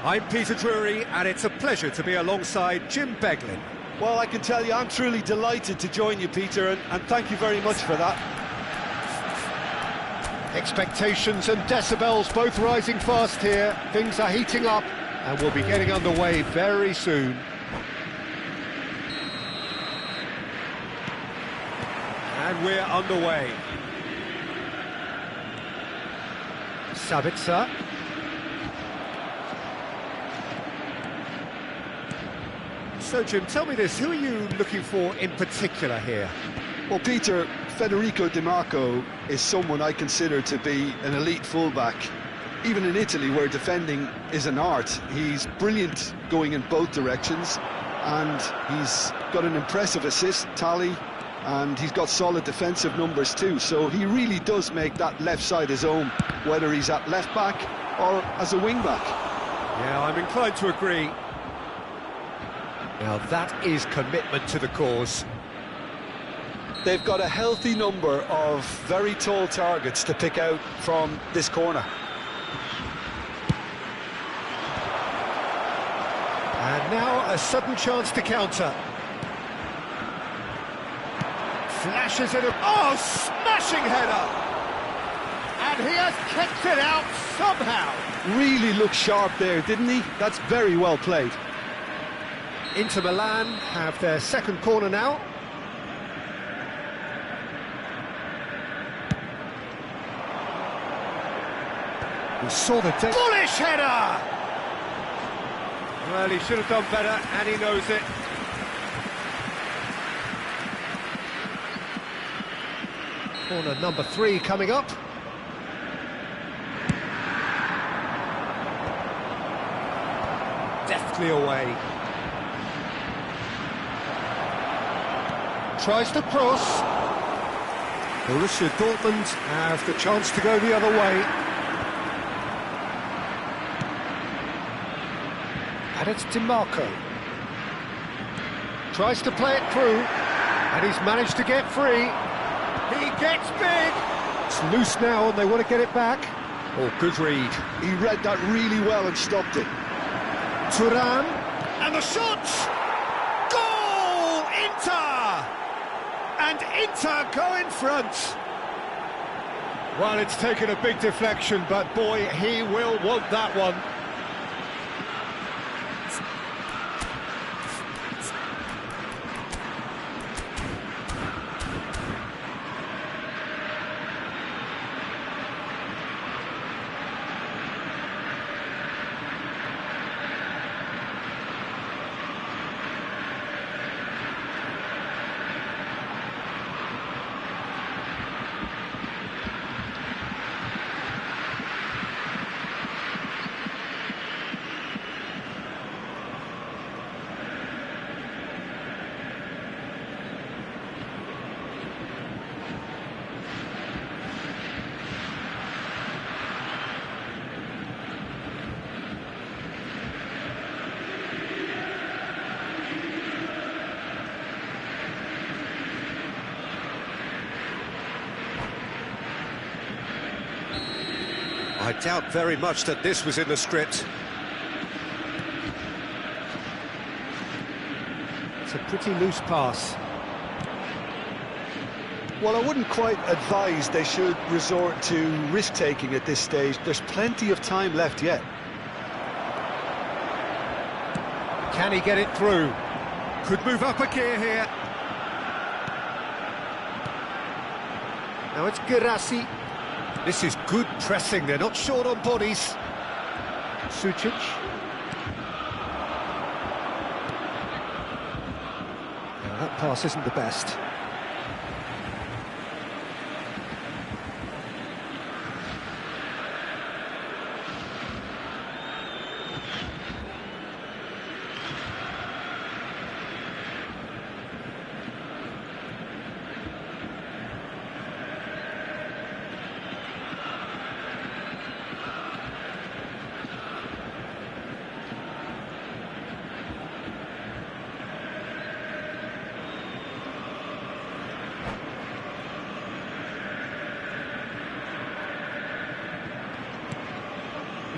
I'm Peter Drury, and it's a pleasure to be alongside Jim Beglin. Well, I can tell you, I'm truly delighted to join you, Peter, and thank you very much for that. Expectations and decibels both rising fast here. Things are heating up, and we'll be getting underway very soon. And we're underway. Sabitzer. So, Jim, tell me this, who are you looking for in particular here? Well, Peter, Federico Di Marco is someone I consider to be an elite fullback. Even in Italy, where defending is an art, he's brilliant going in both directions, and he's got an impressive assist tally, and he's got solid defensive numbers too, so he really does make that left side his own, whether he's at left back or as a wing back. Yeah, I'm inclined to agree. Now that is commitment to the cause. They've got a healthy number of very tall targets to pick out from this corner. And now a sudden chance to counter. Flashes it up. Oh, smashing header! And he has kept it out somehow. Really looked sharp there, didn't he? That's very well played. Inter Milan have their second corner now. He saw the bullish header! Well, he should have done better, and he knows it. Corner number 3 coming up. Deftly away. Tries to cross. Borussia Dortmund have the chance to go the other way. And it's Di Marco. Tries to play it through, and he's managed to get free. He gets big. It's loose now, and they want to get it back. Oh, good read. He read that really well and stopped it. Thuram, and the shot! Goal! Inter! And Inter go in front. Well, it's taken a big deflection, but boy, he will want that one. I doubt very much that this was in the script. It's a pretty loose pass. Well, I wouldn't quite advise they should resort to risk-taking at this stage. There's plenty of time left yet. Can he get it through? Could move up a gear here. Now it's Girassi. This is good pressing, they're not short on bodies. Sucic. Now that pass isn't the best.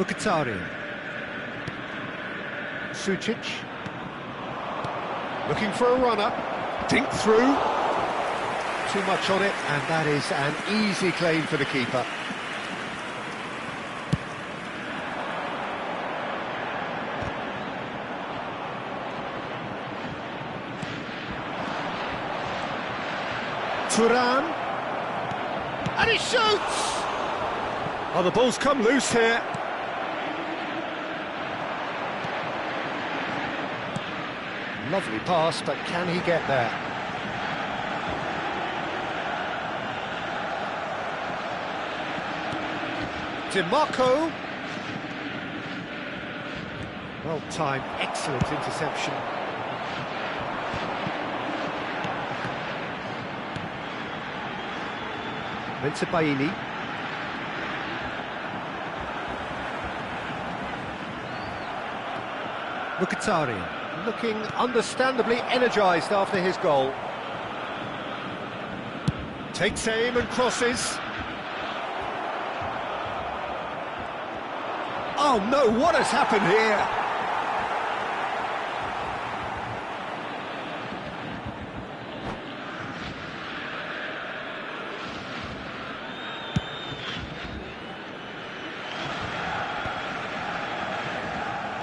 Mkhitaryan. Sucic. Looking for a runner. Dink through. Too much on it, and that is an easy claim for the keeper. Thuram. And he shoots! Oh, the ball's come loose here. Lovely pass, but can he get there? DiMarco. Well timed, excellent interception. Mensah-Baini. Mkhitaryan, looking understandably energised after his goal. Takes aim and crosses. Oh no, what has happened here?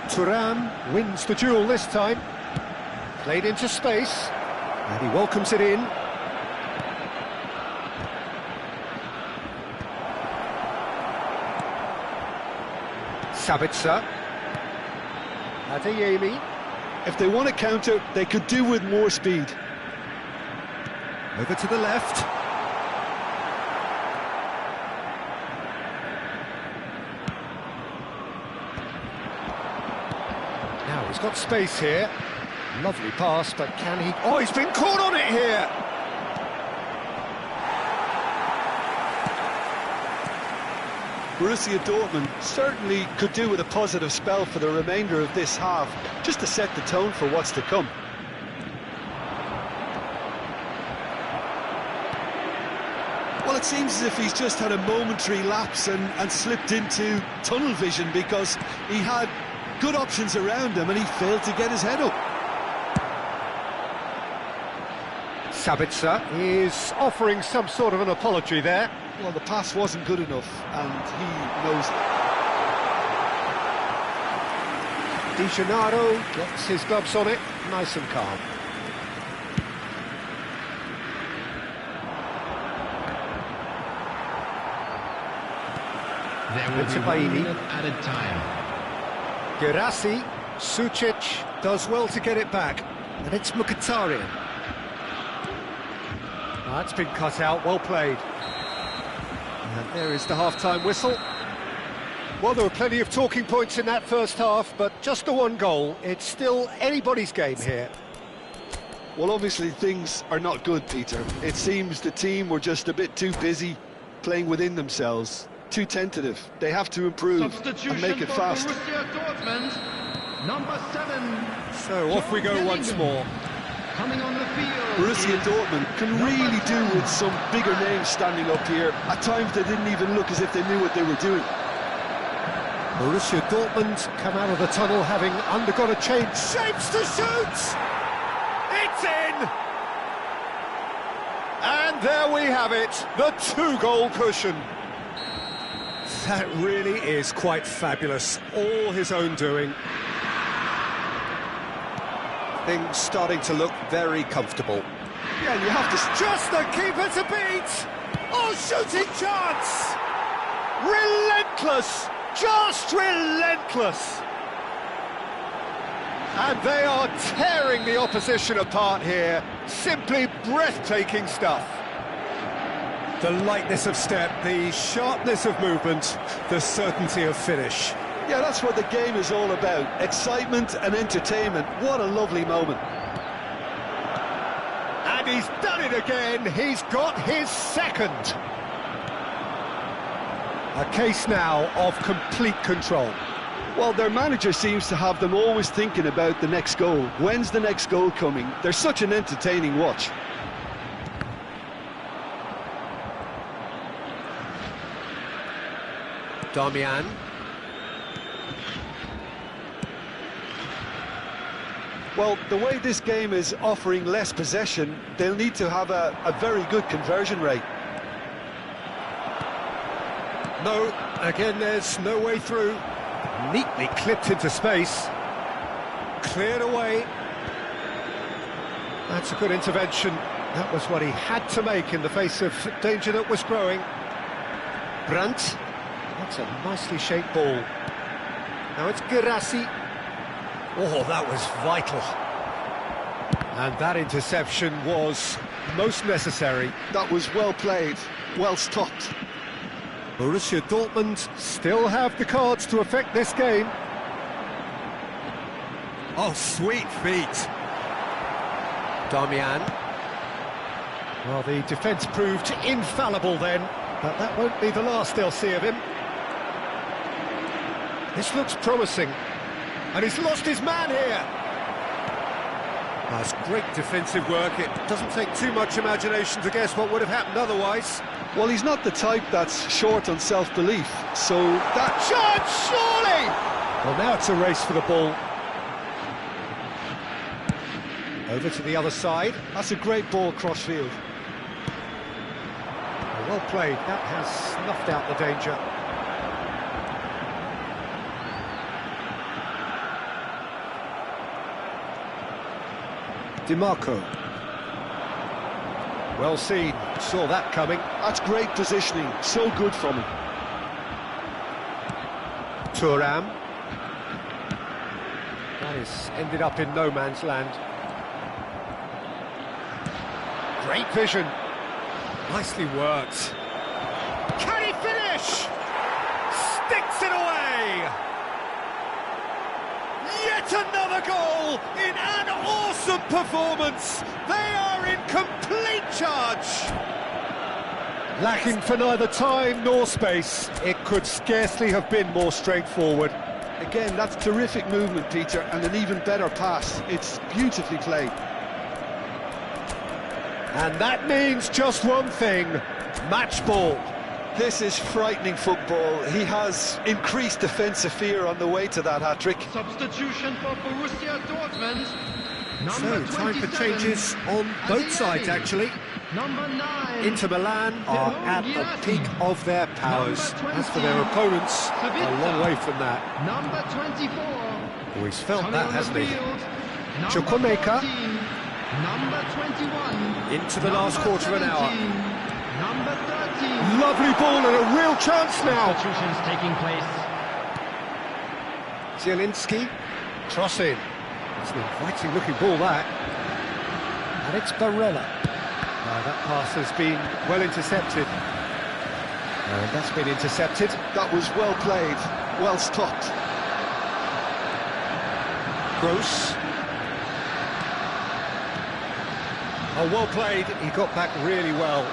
Thuram wins the duel this time. Played into space, and he welcomes it in. Sabitzer. Adeyemi. If they want to counter, they could do with more speed. Over to the left. Now he's got space here. Lovely pass, but can he... Oh, he's been caught on it here! Borussia Dortmund certainly could do with a positive spell for the remainder of this half, just to set the tone for what's to come. Well, it seems as if he's just had a momentary lapse and slipped into tunnel vision, because he had good options around him and he failed to get his head up. Sabitzer is offering some sort of an apology there. Well, the pass wasn't good enough, and he knows it. Di Gennaro gets his gloves on it, nice and calm. There will be 1 minute added time. Gerassi, Sucic does well to get it back, and it's Mkhitaryan. That's been cut out, well played. And there is the half-time whistle. Well, there were plenty of talking points in that first half, but just the one goal. It's still anybody's game here. Well, obviously things are not good, Peter. It seems the team were just a bit too busy playing within themselves, too tentative. They have to improve and make it fast. Number 7. So off we go once more. Coming on the field. Borussia Dortmund can really do with some bigger names standing up here. At times they didn't even look as if they knew what they were doing. Borussia Dortmund come out of the tunnel having undergone a change. Shapes to shoot! It's in! And there we have it, the 2-goal cushion. That really is quite fabulous, all his own doing. Things starting to look very comfortable. Yeah, and you have to... Just the keeper to beat! Oh, shooting chance! Relentless! Just relentless! And they are tearing the opposition apart here. Simply breathtaking stuff. The lightness of step, the sharpness of movement, the certainty of finish. Yeah, that's what the game is all about. Excitement and entertainment. What a lovely moment. And he's done it again. He's got his second. A case now of complete control. Well, their manager seems to have them always thinking about the next goal. When's the next goal coming? They're such an entertaining watch. Darmian. Well, the way this game is offering less possession, they'll need to have a very good conversion rate. No, again there's no way through. Neatly clipped into space. Cleared away. That's a good intervention. That was what he had to make in the face of danger that was growing. Brandt. That's a nicely shaped ball. Now it's Girassi. Oh, that was vital. And that interception was most necessary. That was well played, well stopped. Borussia Dortmund still have the cards to affect this game. Oh, sweet feet. Damian. Well, the defence proved infallible then, but that won't be the last they'll see of him. This looks promising, and he's lost his man here. That's great defensive work. It doesn't take too much imagination to guess what would have happened otherwise. Well, he's not the type that's short on self-belief, so that... Chance, surely! Well, now it's a race for the ball. Over to the other side. That's a great ball cross-field. Well played. That has snuffed out the danger. DiMarco. Well seen, saw that coming. That's great positioning, so good from him. Thuram. That is ended up in no man's land. Great vision. Nicely worked. Can he finish? Sticks it away! Yet another goal in an awesome performance. They are in complete charge. Lacking for neither time nor space. It could scarcely have been more straightforward. Again, that's terrific movement, Peter, and an even better pass. It's beautifully played. And that means just one thing, match ball. This is frightening football. He has increased defensive fear on the way to that hat-trick. Substitution for Borussia Dortmund. So, time for changes on both sides, actually. Number 9. Inter Milan are at the peak of their powers. As for their opponents, a long way from that. Number 24. Oh, he's felt that, hasn't he? Number Chukwuemeka. 14. Number 21. Into the last quarter of an hour. Number 13. Lovely ball and a real chance now. Substitutions taking place. Zielinski, cross in. It's an inviting looking ball, that. And it's Barella. That pass has been well intercepted. And that's been intercepted. That was well played, well stopped. Gross. Oh, well played. He got back really well.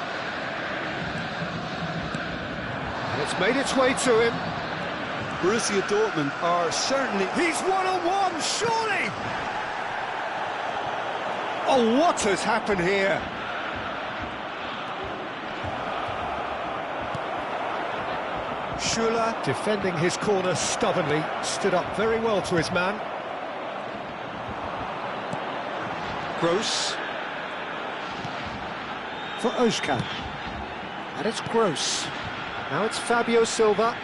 And it's made its way to him. Borussia Dortmund are certainly... He's one-on-one, surely! Oh, what has happened here? Schuller, defending his corner stubbornly, stood up very well to his man. Gross. For Özcan. And it's Gross. Now it's Fabio Silva.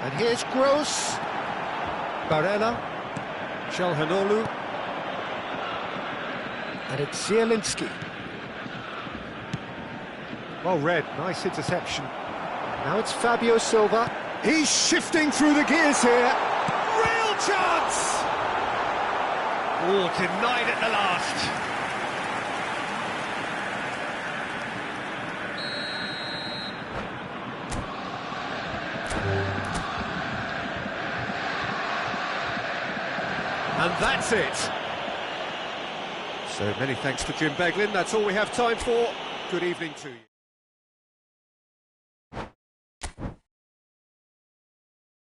And here's Gross. Barella. Çalhanoğlu. And it's Zielinski. Well read, nice interception. Now it's Fabio Silva. He's shifting through the gears here. Real chance! Oh, denied at the last. And that's it. So many thanks to Jim Beglin. That's all we have time for. Good evening to you.